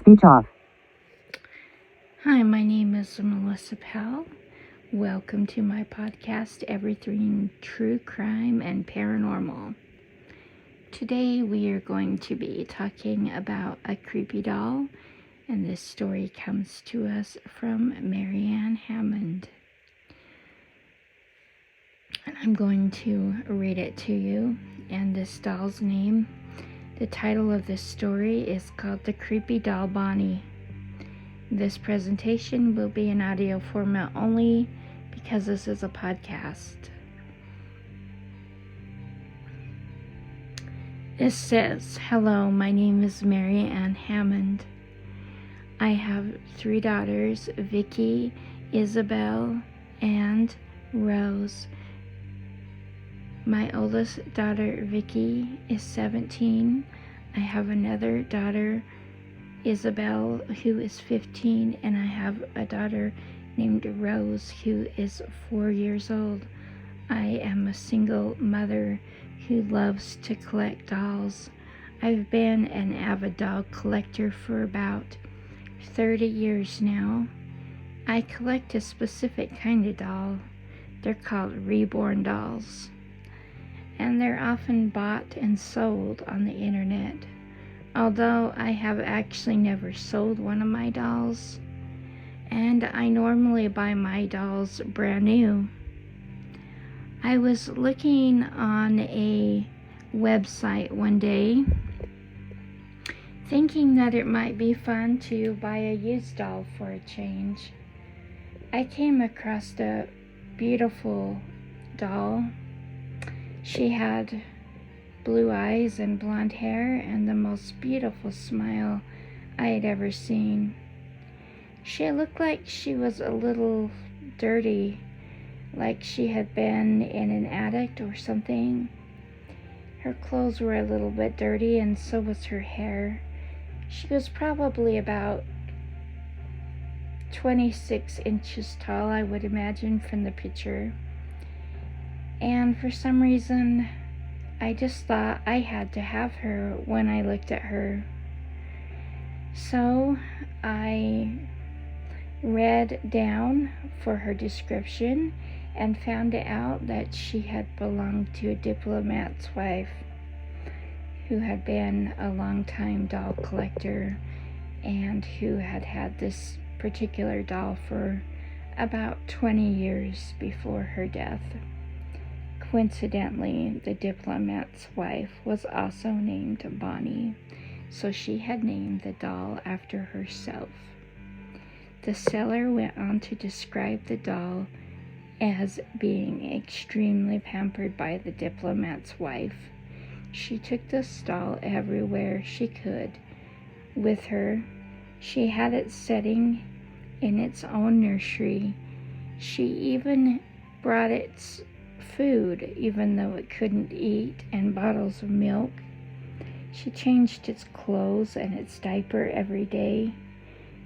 Speech off. Hi, my name is Melissa Powell. Welcome to my podcast, Everything True Crime and Paranormal. Today we are going to be talking about a creepy doll, and this story comes to us from Marianne Hammond. And I'm going to read it to you, and this doll's name. The title of this story is called The Creepy Doll Bonnie. This presentation will be in audio format only because this is a podcast. This says, "Hello, my name is Marianne Hammond. I have 3 daughters, Vicky, Isabel, and Rose. My oldest daughter, Vicky, is 17. I have another daughter, Isabel, who is 15, and I have a daughter named Rose, who is 4 years old. I am a single mother who loves to collect dolls. I've been an avid doll collector for about 30 years now. I collect a specific kind of doll. They're called reborn dolls, and they're often bought and sold on the internet. Although I have actually never sold one of my dolls, and I normally buy my dolls brand new. I was looking on a website one day, thinking that it might be fun to buy a used doll for a change. I came across a beautiful doll. She had blue eyes and blonde hair and the most beautiful smile I had ever seen. She looked like she was a little dirty, like she had been in an attic or something. Her clothes were a little bit dirty, and so was her hair. She was probably about 26 inches tall, I would imagine, from the picture. And for some reason, I just thought I had to have her when I looked at her. So I read down for her description and found out that she had belonged to a diplomat's wife who had been a long-time doll collector and who had had this particular doll for about 20 years before her death. Coincidentally, the diplomat's wife was also named Bonnie, so she had named the doll after herself. The seller went on to describe the doll as being extremely pampered by the diplomat's wife. She took this doll everywhere she could with her. She had it sitting in its own nursery. She even brought its food, even though it couldn't eat, and bottles of milk. She changed its clothes and its diaper every day.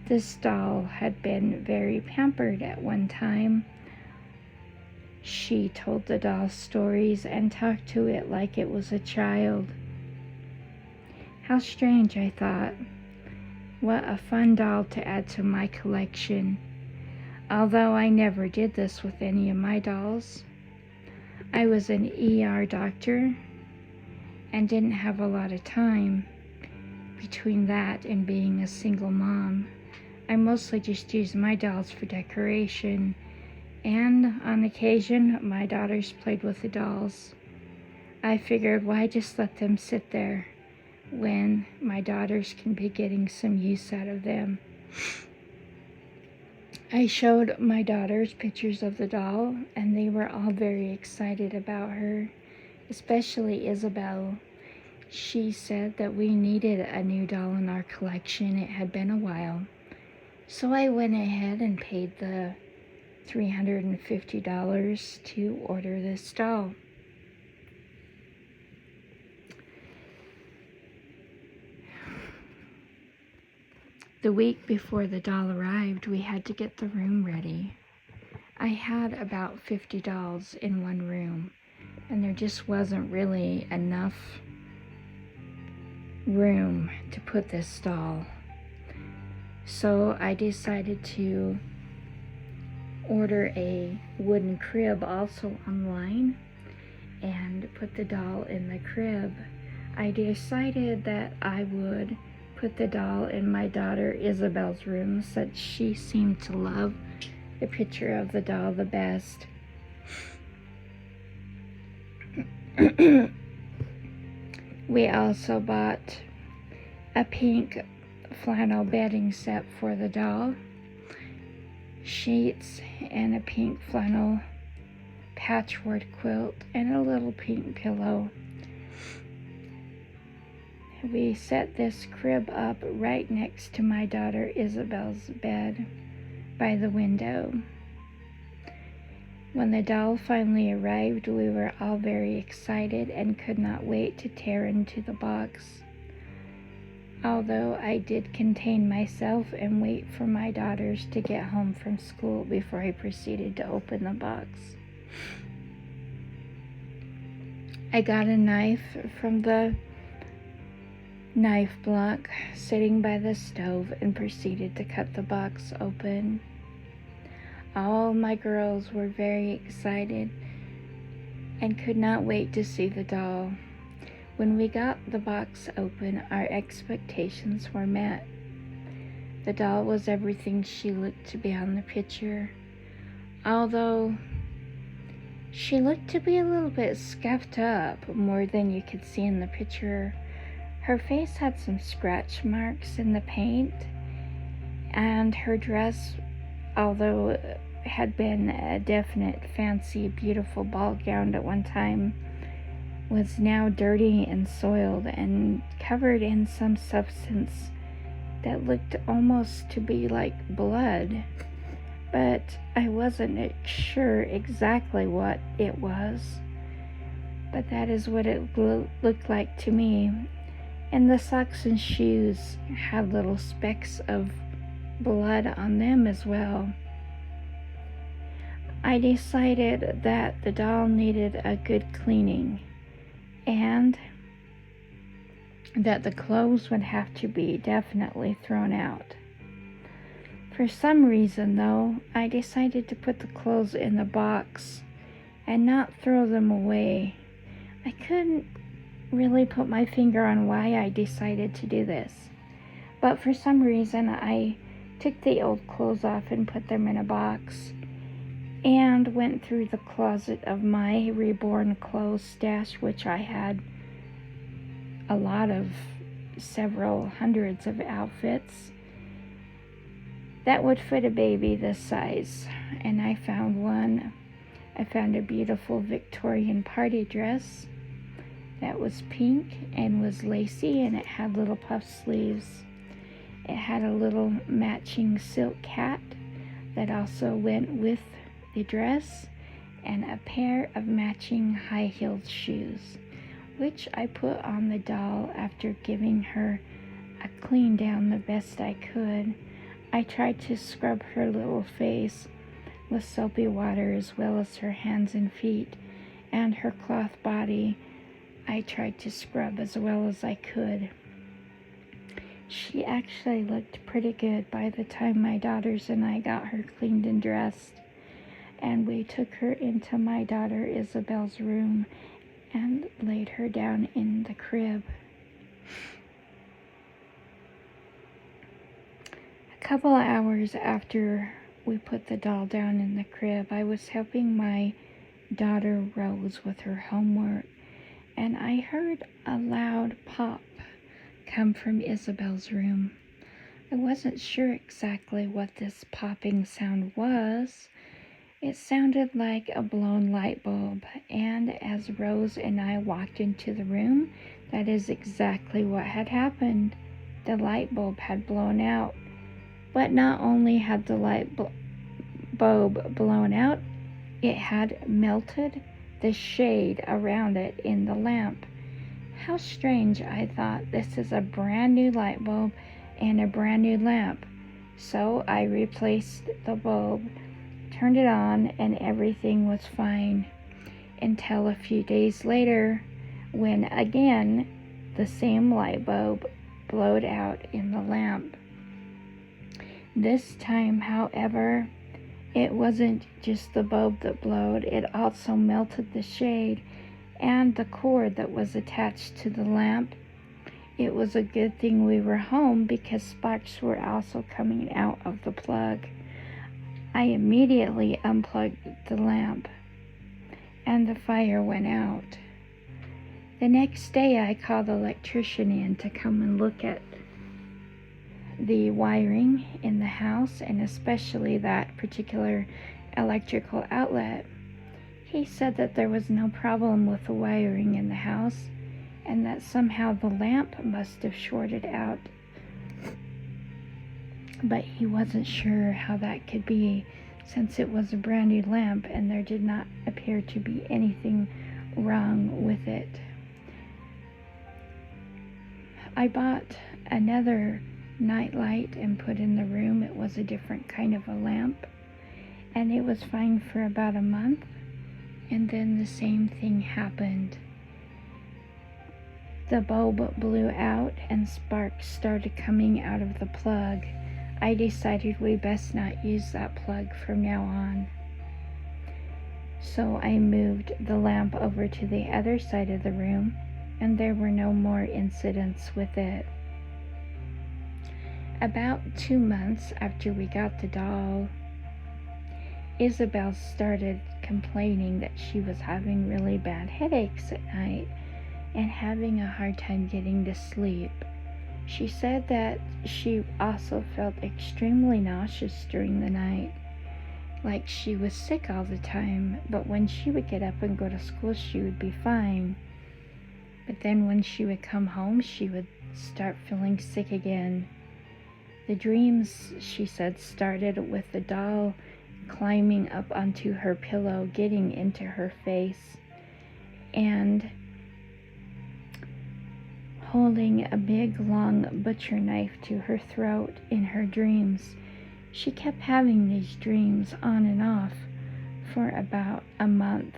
This doll had been very pampered at one time. She told the doll stories and talked to it like it was a child. How strange, I thought. What a fun doll to add to my collection. Although I never did this with any of my dolls. I was an ER doctor and didn't have a lot of time between that and being a single mom. I mostly just used my dolls for decoration, and on occasion my daughters played with the dolls. I figured, why just let them sit there when my daughters can be getting some use out of them. I showed my daughters pictures of the doll, and they were all very excited about her, especially Isabel. She said that we needed a new doll in our collection. It had been a while. So I went ahead and paid the $350 to order this doll. The week before the doll arrived, we had to get the room ready. I had about 50 dolls in one room, and there just wasn't really enough room to put this doll. So I decided to order a wooden crib also online and put the doll in the crib. I decided that I would put the doll in my daughter Isabel's room since she seemed to love the picture of the doll the best. We also bought a pink flannel bedding set for the doll, sheets, and a pink flannel patchwork quilt, and a little pink pillow. We set this crib up right next to my daughter Isabel's bed by the window. When the doll finally arrived, we were all very excited and could not wait to tear into the box. Although I did contain myself and wait for my daughters to get home from school before I proceeded to open the box. I got a knife from the knife block sitting by the stove and proceeded to cut the box open. All my girls were very excited and could not wait to see the doll. When we got the box open, our expectations were met. The doll was everything she looked to be on the picture, although she looked to be a little bit scuffed up, more than you could see in the picture. Her face had some scratch marks in the paint, and her dress, although it had been a definite fancy, beautiful ball gown at one time, was now dirty and soiled and covered in some substance that looked almost to be like blood, but I wasn't sure exactly what it was. But that is what it looked like to me. And the socks and shoes had little specks of blood on them as well. I decided that the doll needed a good cleaning and that the clothes would have to be definitely thrown out. For some reason, though, I decided to put the clothes in the box and not throw them away. I couldn't really put my finger on why I decided to do this, but for some reason I took the old clothes off and put them in a box and went through the closet of my reborn clothes stash, which I had a lot of, several hundreds of outfits that would fit a baby this size. And I found one. I found a beautiful Victorian party dress that was pink and was lacy, and it had little puff sleeves. It had a little matching silk hat that also went with the dress, and a pair of matching high-heeled shoes, which I put on the doll after giving her a clean down the best I could. I tried to scrub her little face with soapy water, as well as her hands and feet, and her cloth body I tried to scrub as well as I could. She actually looked pretty good by the time my daughters and I got her cleaned and dressed, and we took her into my daughter Isabel's room and laid her down in the crib. A couple of hours after we put the doll down in the crib, I was helping my daughter Rose with her homework, and I heard a loud pop come from Isabel's room. I wasn't sure exactly what this popping sound was. It sounded like a blown light bulb, and as Rose and I walked into the room, that is exactly what had happened. The light bulb had blown out. But not only had the light bulb blown out, it had melted the shade around it in the lamp. How strange, I thought. This is a brand new light bulb and a brand new lamp. So I replaced the bulb, turned it on, and everything was fine. Until a few days later, when again the same light bulb blowed out in the lamp. This time, however, it wasn't just the bulb that glowed, it also melted the shade and the cord that was attached to the lamp. It was a good thing we were home because sparks were also coming out of the plug. I immediately unplugged the lamp and the fire went out. The next day I called the electrician in to come and look at the wiring in the house and especially that particular electrical outlet. He said that there was no problem with the wiring in the house and that somehow the lamp must have shorted out. But he wasn't sure how that could be since it was a brand new lamp and there did not appear to be anything wrong with it. I bought another night light and put in the room. It was a different kind of a lamp and it was fine for about a month, and then the same thing happened. The bulb blew out and sparks started coming out of the plug. I decided we best not use that plug from now on. So I moved the lamp over to the other side of the room and there were no more incidents with it. About 2 months after we got the doll, Isabel started complaining that she was having really bad headaches at night and having a hard time getting to sleep. She said that she also felt extremely nauseous during the night, like she was sick all the time, but when she would get up and go to school, she would be fine. But then when she would come home, she would start feeling sick again. The dreams, she said, started with the doll climbing up onto her pillow, getting into her face, and holding a big long butcher knife to her throat in her dreams. She kept having these dreams on and off for about a month.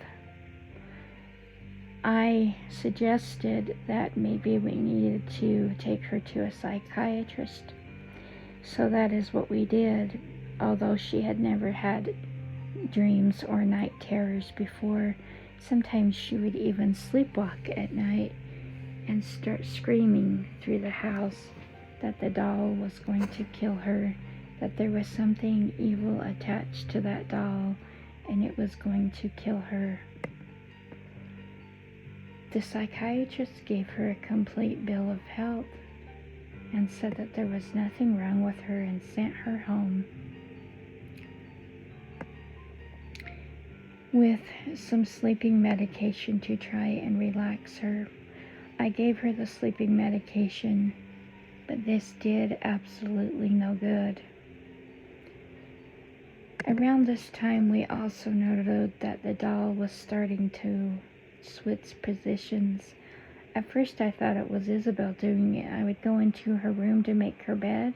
I suggested that maybe we needed to take her to a psychiatrist. So that is what we did, although she had never had dreams or night terrors before. Sometimes she would even sleepwalk at night and start screaming through the house that the doll was going to kill her, that there was something evil attached to that doll and it was going to kill her. The psychiatrist gave her a complete bill of health and said that there was nothing wrong with her and sent her home with some sleeping medication to try and relax her. I gave her the sleeping medication, but this did absolutely no good. Around this time, we also noted that the doll was starting to switch positions. At first, I thought it was Isabel doing it. I would go into her room to make her bed,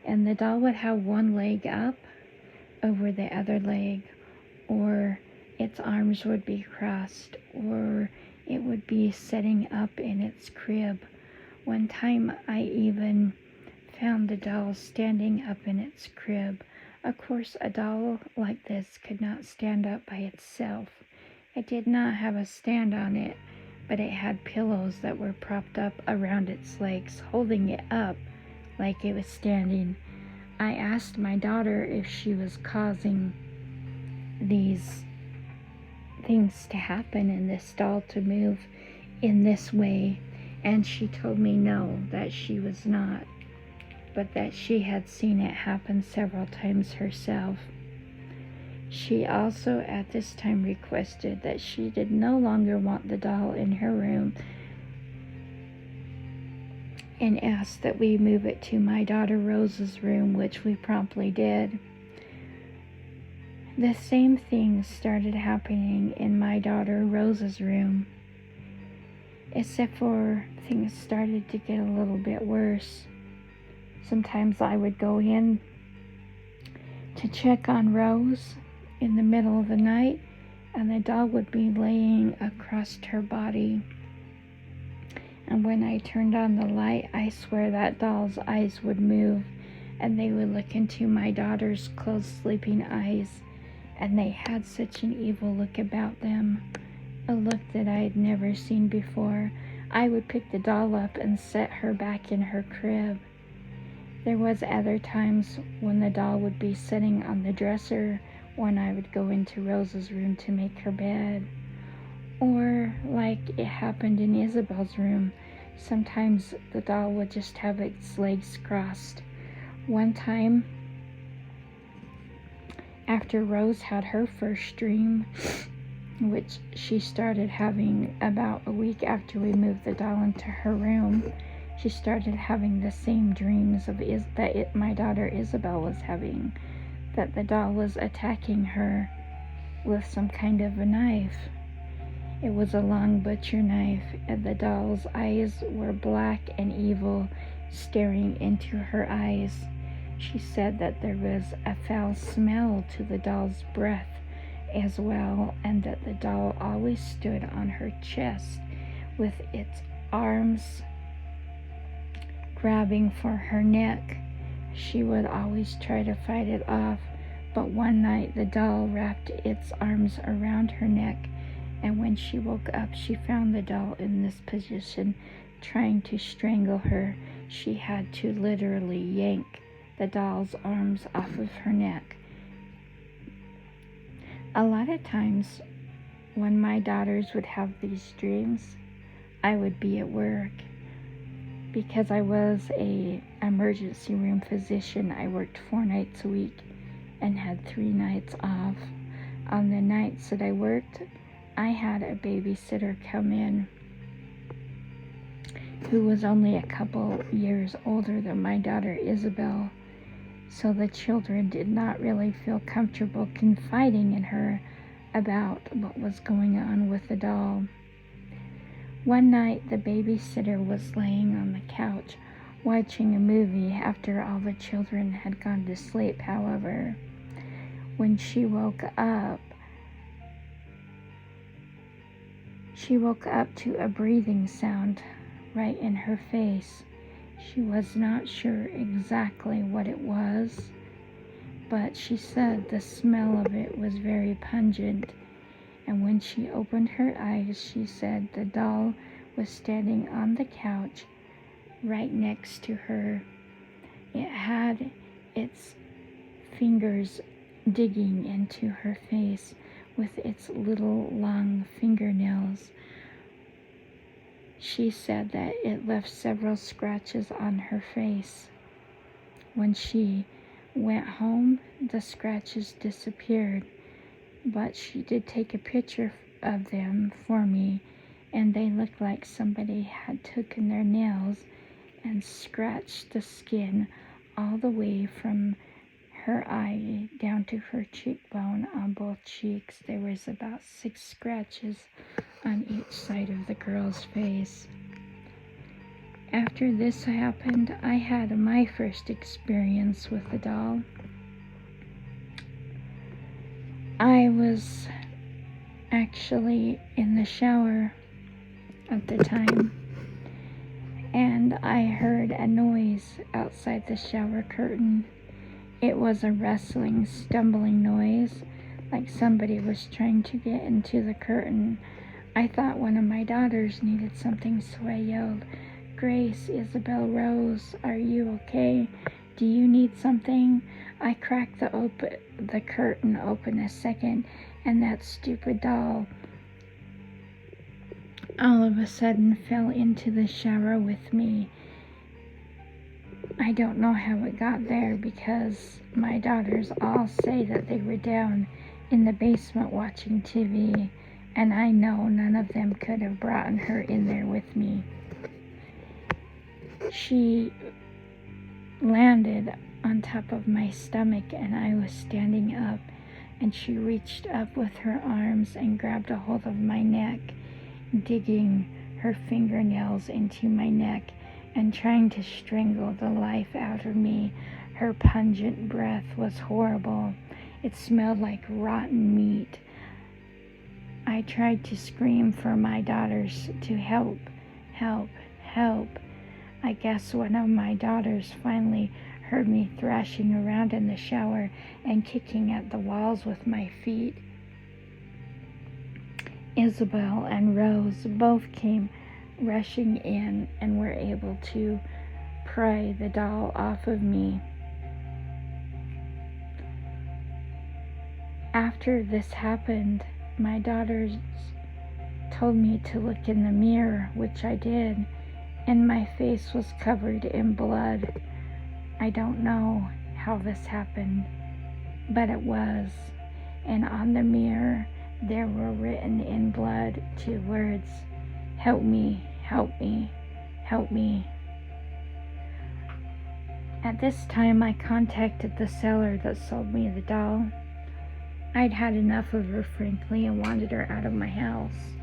and the doll would have one leg up over the other leg, or its arms would be crossed, or it would be sitting up in its crib. One time I even found the doll standing up in its crib. Of course, a doll like this could not stand up by itself. It did not have a stand on it, but it had pillows that were propped up around its legs, holding it up like it was standing. I asked my daughter if she was causing these things to happen and this doll to move in this way, and she told me no, that she was not, but that she had seen it happen several times herself. She also at this time requested that she did no longer want the doll in her room and asked that we move it to my daughter Rose's room, which we promptly did. The same thing started happening in my daughter Rose's room, except for things started to get a little bit worse. Sometimes I would go in to check on Rose in the middle of the night, and the doll would be laying across her body. And when I turned on the light, I swear that doll's eyes would move. and they would look into my daughter's closed, sleeping eyes, and they had such an evil look about them, a look that I had never seen before. I would pick the doll up and set her back in her crib. There was other times when the doll would be sitting on the dresser when I would go into Rose's room to make her bed. Or, like it happened in Isabel's room, sometimes the doll would just have its legs crossed. One time, after Rose had her first dream, which she started having about a week after we moved the doll into her room, she started having the same dreams of my daughter Isabel was having, that the doll was attacking her with some kind of a knife. It was a long butcher knife, and the doll's eyes were black and evil, staring into her eyes. She said that there was a foul smell to the doll's breath as well, and that the doll always stood on her chest with its arms grabbing for her neck. She would always try to fight it off, but one night the doll wrapped its arms around her neck, and when she woke up, she found the doll in this position, trying to strangle her. She had to literally yank the doll's arms off of her neck. A lot of times when my daughters would have these dreams, I would be at work. Because I was an emergency room physician, I worked 4 nights a week and had 3 nights off. On the nights that I worked, I had a babysitter come in who was only a couple years older than my daughter Isabel, so the children did not really feel comfortable confiding in her about what was going on with the doll. One night, the babysitter was laying on the couch watching a movie after all the children had gone to sleep. However, when she woke up to a breathing sound right in her face. She was not sure exactly what it was, but she said the smell of it was very pungent. And when she opened her eyes, she said the doll was standing on the couch right next to her. It had its fingers digging into her face with its little long fingernails. She said that it left several scratches on her face. When she went home, the scratches disappeared, but she did take a picture of them for me, and they looked like somebody had taken their nails and scratched the skin all the way from her eye down to her cheekbone on both cheeks. There was about 6 scratches on each side of the girl's face. After this happened, I had my first experience with the doll. I was actually in the shower at the time, and I heard a noise outside the shower curtain. It was a rustling, stumbling noise, like somebody was trying to get into the curtain. I thought one of my daughters needed something, so I yelled, "Grace, Isabel, Rose, are you okay? Do you need something?" I cracked the curtain open a second, and that stupid doll all of a sudden fell into the shower with me. I don't know how it got there, because my daughters all say that they were down in the basement watching TV, and I know none of them could have brought her in there with me. She landed on top of my stomach, and I was standing up, and she reached up with her arms and grabbed a hold of my neck, digging her fingernails into my neck and trying to strangle the life out of me. Her pungent breath was horrible. It smelled like rotten meat. I tried to scream for my daughters to help, help, help. I guess one of my daughters finally heard me thrashing around in the shower and kicking at the walls with my feet. Isabel and Rose both came rushing in and were able to pry the doll off of me. After this happened, my daughters told me to look in the mirror, which I did, and my face was covered in blood. I don't know how this happened, but it was. And on the mirror, there were written in blood 2 words: "Help me, help me, help me." At this time, I contacted the seller that sold me the doll. I'd had enough of her, frankly, and wanted her out of my house.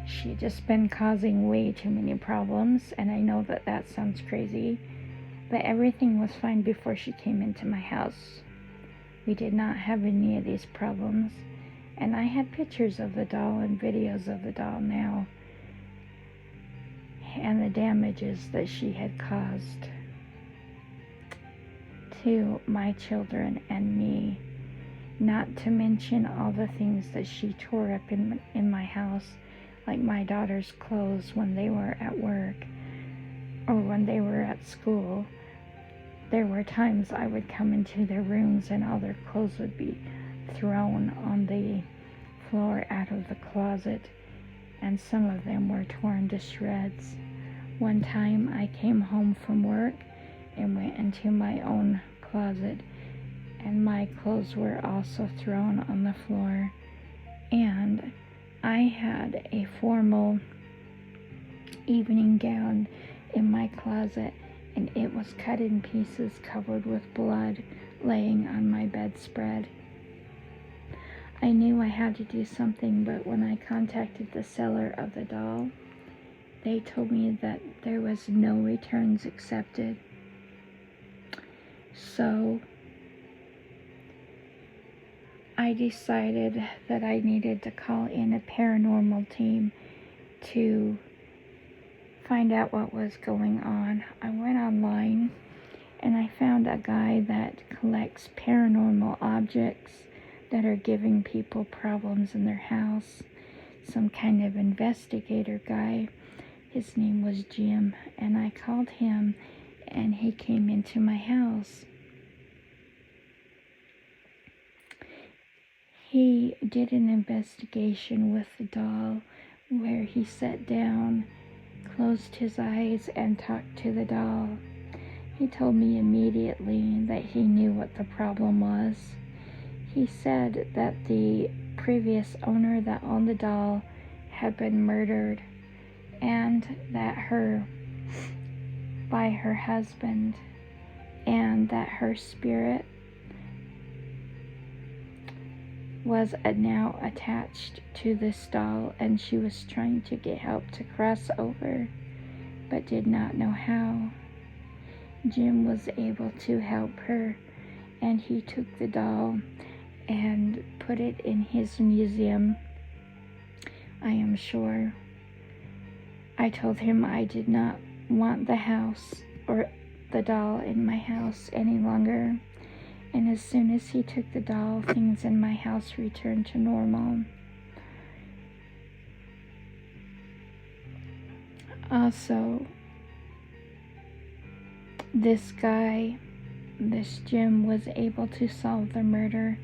She'd just been causing way too many problems, and I know that that sounds crazy, but everything was fine before she came into my house. We did not have any of these problems, and I had pictures of the doll and videos of the doll now, and the damages that she had caused to my children and me, not to mention all the things that she tore up in my house, like my daughter's clothes when they were at work or when they were at school. There were times I would come into their rooms and all their clothes would be thrown on the floor out of the closet, and some of them were torn to shreds. One time I came home from work and went into my own closet, and my clothes were also thrown on the floor, and I had a formal evening gown in my closet, and it was cut in pieces, covered with blood, laying on my bedspread. I knew I had to do something, but when I contacted the seller of the doll, they told me that there was no returns accepted. So I decided that I needed to call in a paranormal team to find out what was going on. I went online and I found a guy that collects paranormal objects that are giving people problems in their house. Some kind of investigator guy. His name was Jim, and I called him and he came into my house. He did an investigation with the doll where he sat down, closed his eyes, and talked to the doll. He told me immediately that he knew what the problem was. He said that the previous owner that owned the doll had been murdered, and that by her husband, and that her spirit was now attached to this doll, and she was trying to get help to cross over, but did not know how. Jim was able to help her, and he took the doll and put it in his museum, I am sure. I told him I did not want the house or the doll in my house any longer. And as soon as he took the doll, things in my house returned to normal. Also, this Jim, was able to solve the murder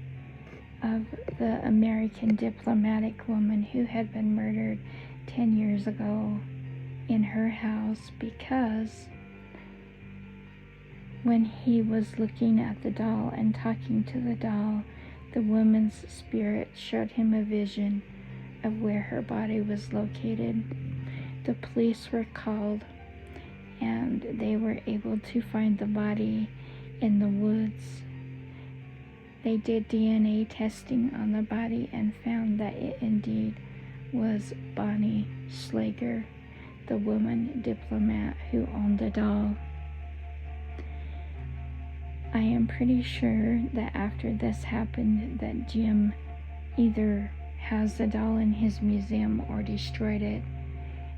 of the American diplomatic woman who had been murdered 10 years ago in her house, because when he was looking at the doll and talking to the doll, the woman's spirit showed him a vision of where her body was located. The police were called, and they were able to find the body in the woods. They did DNA testing on the body and found that it indeed was Bonnie Schlager, the woman diplomat who owned the doll. I am pretty sure that after this happened, that Jim either has the doll in his museum or destroyed it.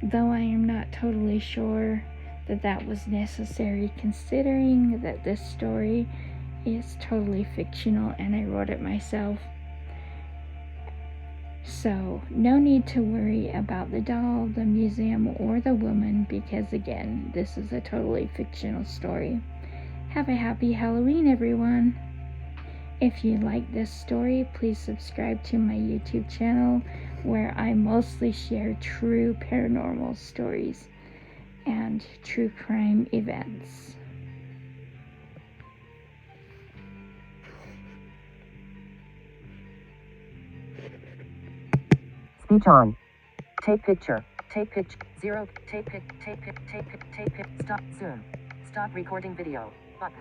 Though I am not totally sure, that was necessary, considering that this story is totally fictional and I wrote it myself. So, no need to worry about the doll, the museum, or the woman because, again, this is a totally fictional story. Have a happy Halloween, everyone! If you like this story, please subscribe to my YouTube channel where I mostly share true paranormal stories and true crime events. Speech on. Take picture. Take picture. 0. Take pic. Take pic. Take pic. Take pic. Stop. Zoom. Stop recording video. Button.